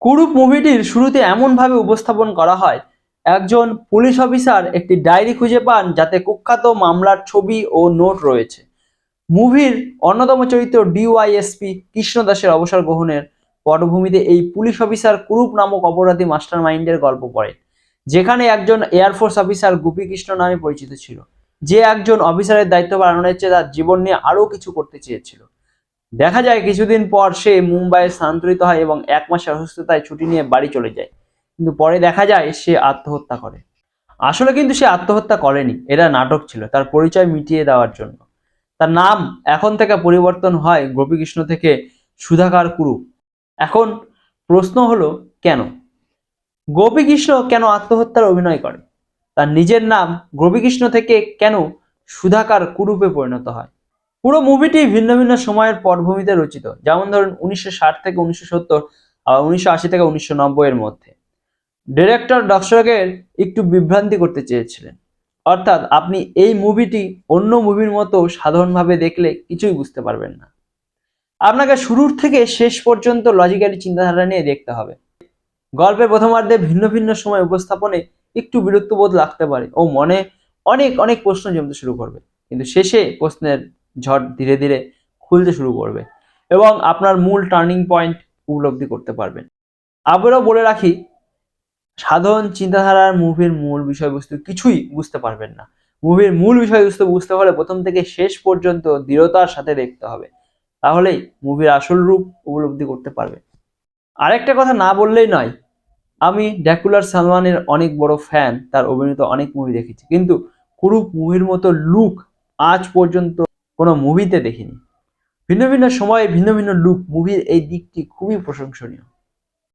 কুরুপ মুভিটির শুরুতে এমনভাবে উপস্থাপন করা হয়, একজন পুলিশ অফিসার একটি ডায়েরি খুঁজে পান যাতে কুখ্যাত মামলার ছবি ও নোট রয়েছে। মুভির অন্যতম চরিত্র ডিওয়াইএসপি কৃষ্ণ দাসের অবসর গ্রহণের পটভূমিতে এই পুলিশ অফিসার কুরুপ নামক অপরাধী মাস্টার মাইন্ডের গল্প পড়ে, যেখানে একজন এয়ারফোর্স অফিসার গোপী কৃষ্ণ নামে পরিচিত ছিল, যে একজন অফিসারের দায়িত্ব পালনের চেয়ে তার জীবন নিয়ে আরও কিছু করতে চেয়েছিল। দেখা যায় কিছুদিন পর সে মুম্বাইয়ে স্থানান্তরিত হয় এবং 1 মাসের অসুস্থতায় ছুটি নিয়ে বাড়ি চলে যায়, কিন্তু পরে দেখা যায় সে আত্মহত্যা করে। আসলে কিন্তু সে আত্মহত্যা করেনি, এটা নাটক ছিল তার পরিচয় মিটিয়ে দেওয়ার জন্য। তার নাম এখন থেকে পরিবর্তন হয় গোপীকৃষ্ণ থেকে সুধাকর কুরুপ। এখন প্রশ্ন হলো, কেন গোপীকৃষ্ণ কেন আত্মহত্যার অভিনয় করে? তার নিজের নাম গোপীকৃষ্ণ থেকে কেন সুধাকর কুরুপে পরিণত হয়? পুরো মুভিটি ভিন্ন ভিন্ন সময়ের পটভূমিতে রচিত, যেমন ধরুন 1960 থেকে 1970, আবার 1980 থেকে 1990 এর মধ্যে। ডিরেক্টর দর্শকের একটু বিভ্রান্তি করতে চেয়েছিলেন, অর্থাৎ আপনি এই মুভিটি অন্য মুভির মতো সাধারণভাবে দেখলে কিছুই বুঝতে পারবেন না। আপনাকে শুরুর থেকে শেষ পর্যন্ত লজিক্যালি চিন্তাধারা নিয়ে দেখতে হবে। গল্পের প্রথমার্ধে ভিন্ন ভিন্ন সময় উপস্থাপনে একটু বিরক্তবোধ লাগতে পারে ও মনে অনেক অনেক প্রশ্ন জমতে শুরু করবে, কিন্তু শেষে প্রশ্নের ঝড় ধীরে ধীরে খুলতে শুরু করবে এবং আপনার মূল টার্নিং পয়েন্ট উপলব্ধি করতে পারবেন। আবারও বলে রাখি, সাধারণ চিন্তাধারার মুভির মূল বিষয়বস্তু কিছুই বুঝতে পারবেন না। মুভির মূল বিষয়বস্তু বুঝতে হলে প্রথম থেকে শেষ পর্যন্ত দৃঢ়তার সাথে দেখতে হবে, তাহলেই মুভির আসল রূপ উপলব্ধি করতে পারবে। আরেকটা কথা না বললেই নয়, আমি ড্র্যাকুলার সালমানের অনেক বড় ফ্যান, তার অভিনীত অনেক মুভি দেখেছি, কিন্তু কুরুপ মুভির মতো লুক আজ পর্যন্ত কোনো মুভিতে দেখিনি। ভিন্ন ভিন্ন সময়ে ভিন্ন ভিন্ন লুক, মুভির এই দিকটি খুবই প্রশংসনীয়।